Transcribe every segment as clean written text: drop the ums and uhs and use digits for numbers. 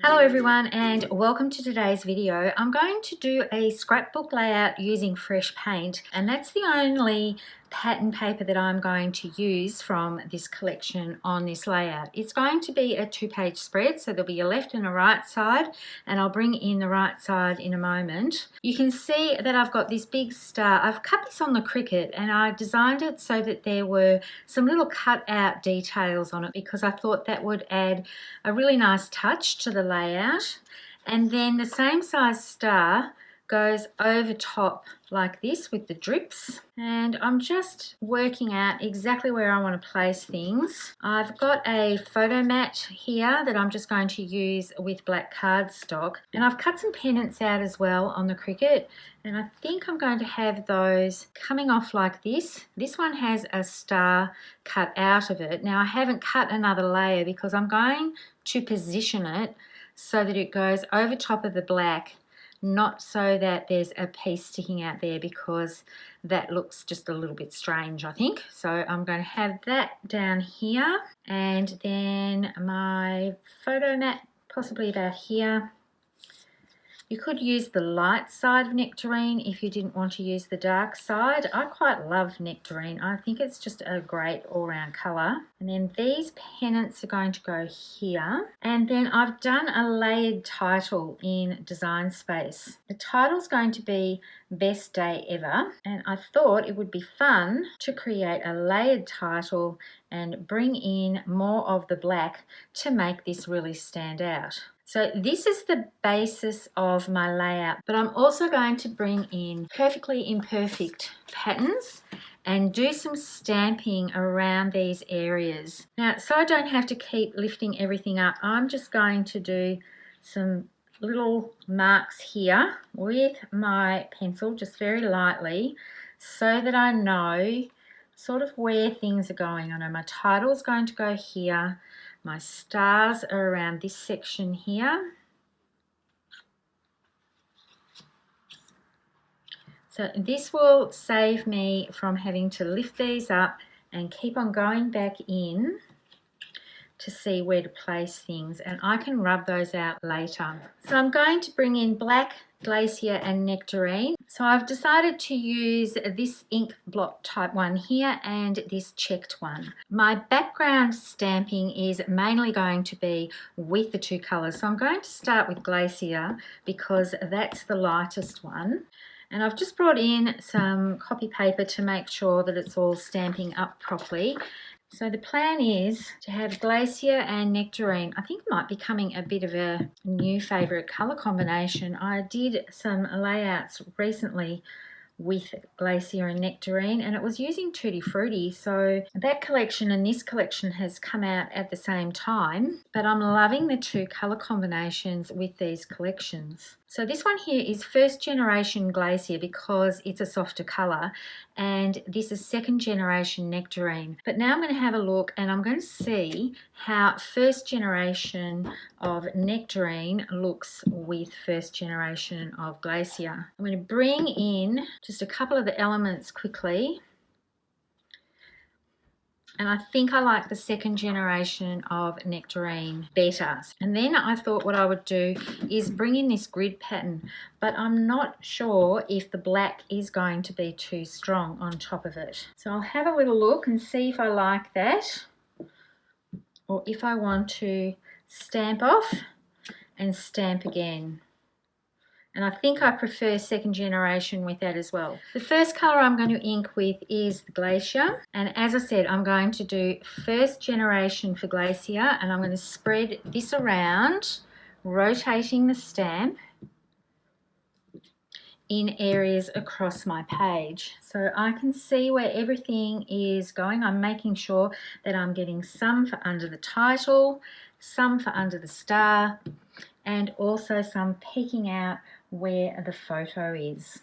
Hello everyone and welcome to today's video. I'm going to do a scrapbook layout using fresh paint, and that's the only pattern paper that I'm going to use from this collection on this layout. It's going to be a 2-page spread, so there'll be a left and a right side, and I'll bring in the right side in a moment. You can see that I've got this big star. I've cut this on the Cricut and I designed it so that there were some little cut out details on it because I thought that would add a really nice touch to the layout. And then the same size star goes over top like this with the drips, and I'm just working out exactly where I want to place things. I've got a photo mat here that I'm just going to use with black cardstock, and I've cut some pennants out as well on the Cricut, and I think I'm going to have those coming off like this. This one has a star cut out of it. Now I haven't cut another layer because I'm going to position it so that it goes over top of the black, not so that there's a piece sticking out there, because that looks just a little bit strange, I think. So I'm going to have that down here, and then my photo mat possibly about here. You could use the light side of nectarine if you didn't want to use the dark side. I quite love nectarine. I think it's just a great all-round colour. And then these pennants are going to go here. And then I've done a layered title in Design Space. The title's going to be Best Day Ever. And I thought it would be fun to create a layered title and bring in more of the black to make this really stand out. So this is the basis of my layout, but I'm also going to bring in perfectly imperfect patterns and do some stamping around these areas. Now, so I don't have to keep lifting everything up, I'm just going to do some little marks here with my pencil, just very lightly, so that I know sort of where things are going. I know my title is going to go here. My stars are around this section here. So this will save me from having to lift these up and keep on going back in to see where to place things, and I can rub those out later. So I'm going to bring in black, glacier and nectarine. So I've decided to use this ink blot type one here and this checked one. My background stamping is mainly going to be with the two colours. So I'm going to start with glacier because that's the lightest one. And I've just brought in some copy paper to make sure that it's all stamping up properly. So the plan is to have glacier and nectarine. I think it might be becoming a bit of a new favourite colour combination. I did some layouts recently with glacier and nectarine, and it was using Tutti Frutti, so that collection and this collection has come out at the same time, but I'm loving the two colour combinations with these collections. So this one here is first generation glacier because it's a softer colour, and this is second generation nectarine. But now I'm going to have a look and I'm going to see how first generation of nectarine looks with first generation of glacier. I'm going to bring in just a couple of the elements quickly. And I think I like the second generation of nectarine better. And then I thought what I would do is bring in this grid pattern, but I'm not sure if the black is going to be too strong on top of it. So I'll have a little look and see if I like that, or if I want to stamp off and stamp again. And I think I prefer second generation with that as well. The first colour I'm going to ink with is the glacier. And as I said, I'm going to do first generation for glacier, and I'm going to spread this around, rotating the stamp in areas across my page. So I can see where everything is going. I'm making sure that I'm getting some for under the title, some for under the star, and also some peeking out where the photo is.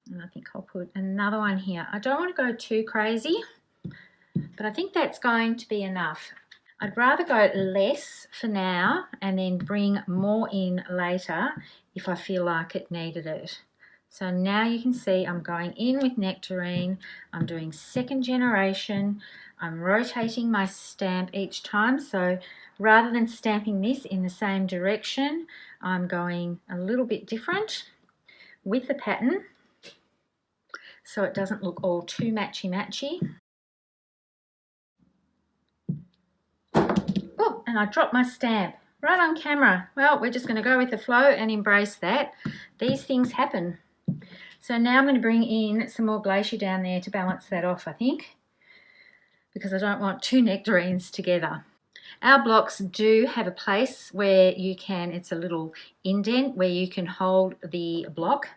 And I think I'll put another one here. I don't want to go too crazy, but I think that's going to be enough. I'd rather go less for now and then bring more in later if I feel like it needed it. So now you can see I'm going in with nectarine. I'm doing second generation. I'm rotating my stamp each time, so rather than stamping this in the same direction, I'm going a little bit different with the pattern so it doesn't look all too matchy-matchy. Oh, and I dropped my stamp right on camera. Well, we're just going to go with the flow and embrace that. These things happen. So now I'm going to bring in some more glacier down there to balance that off, I think, because I don't want two nectarines together. Our blocks do have a place where you can, it's a little indent where you can hold the block,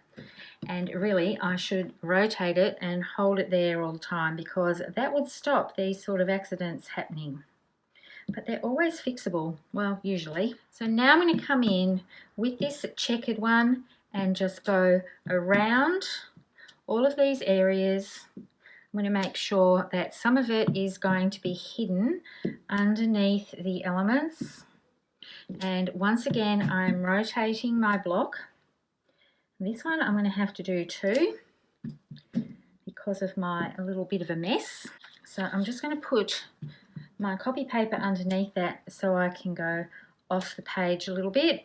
and really I should rotate it and hold it there all the time because that would stop these sort of accidents happening. But they're always fixable, well, usually. So now I'm going to come in with this checkered one and just go around all of these areas. I'm going to make sure that some of it is going to be hidden underneath the elements. And once again, I'm rotating my block. This one I'm going to have to do too because of my a little bit of a mess. So I'm just going to put my copy paper underneath that so I can go off the page a little bit.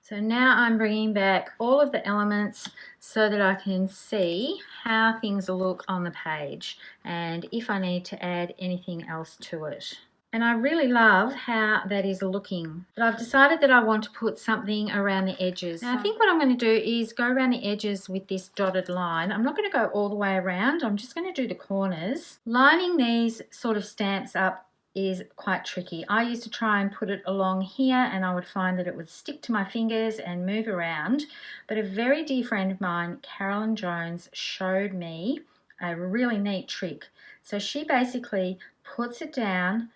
So now I'm bringing back all of the elements so that I can see how things look on the page and if I need to add anything else to it. And I really love how that is looking. But I've decided that I want to put something around the edges. Now I think what I'm going to do is go around the edges with this dotted line. I'm not going to go all the way around. I'm just going to do the corners. Lining these sort of stamps up is quite tricky. I used to try and put it along here and I would find that it would stick to my fingers and move around. But a very dear friend of mine, Carolyn Jones, showed me a really neat trick. So she basically puts it down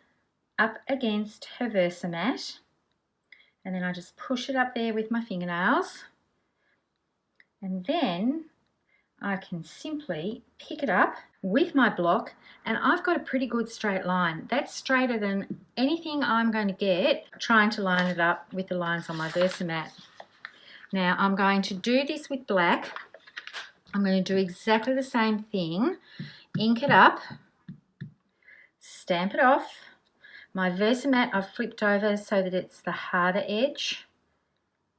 up against her Versamat and then I just push it up there with my fingernails and then I can simply pick it up with my block and I've got a pretty good straight line. That's straighter than anything I'm going to get trying to line it up with the lines on my Versamat. Now I'm going to do this with black. I'm going to do exactly the same thing. Ink it up, stamp it off. My Versamat I've flipped over so that it's the harder edge.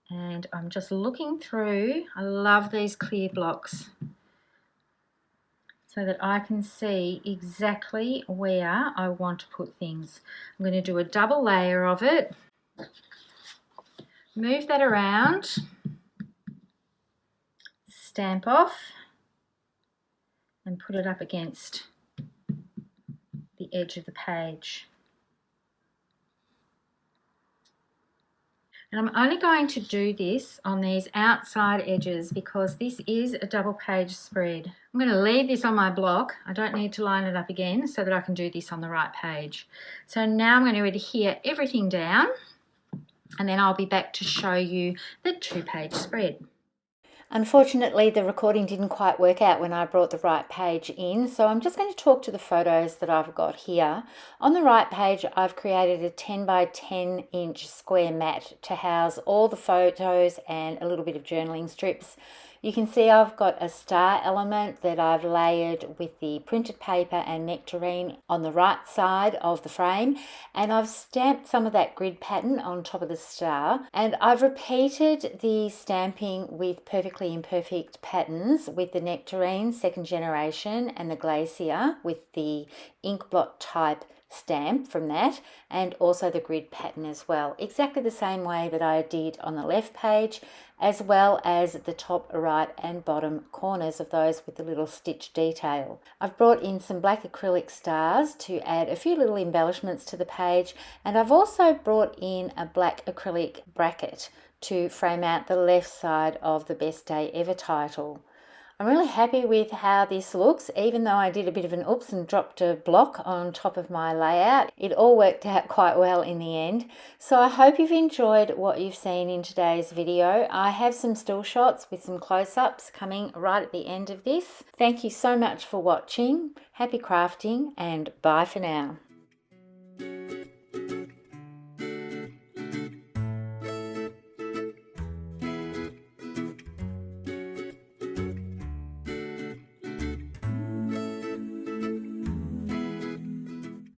And I'm just looking through. I love these clear blocks so that I can see exactly where I want to put things. I'm going to do a double layer of it. Move that around. Stamp off and put it up against the edge of the page. And I'm only going to do this on these outside edges because this is a double page spread. I'm going to leave this on my block. I don't need to line it up again so that I can do this on the right page. So now I'm going to adhere everything down and then I'll be back to show you the 2-page spread. Unfortunately, the recording didn't quite work out when I brought the right page in, so I'm just going to talk to the photos that I've got here. On the right page, I've created a 10 by 10 inch square mat to house all the photos and a little bit of journaling strips. You can see I've got a star element that I've layered with the printed paper and nectarine on the right side of the frame, and I've stamped some of that grid pattern on top of the star, and I've repeated the stamping with perfectly imperfect patterns with the nectarine second generation and the glacier with the ink blot type stamp from that, and also the grid pattern as well, exactly the same way that I did on the left page, as well as the top right and bottom corners of those with the little stitch detail. I've brought in some black acrylic stars to add a few little embellishments to the page, and I've also brought in a black acrylic bracket to frame out the left side of the Best Day Ever title. I'm really happy with how this looks, even though I did a bit of an oops and dropped a block on top of my layout. It all worked out quite well in the end. So I hope you've enjoyed what you've seen in today's video. I have some still shots with some close-ups coming right at the end of this. Thank you so much for watching. Happy crafting and bye for now.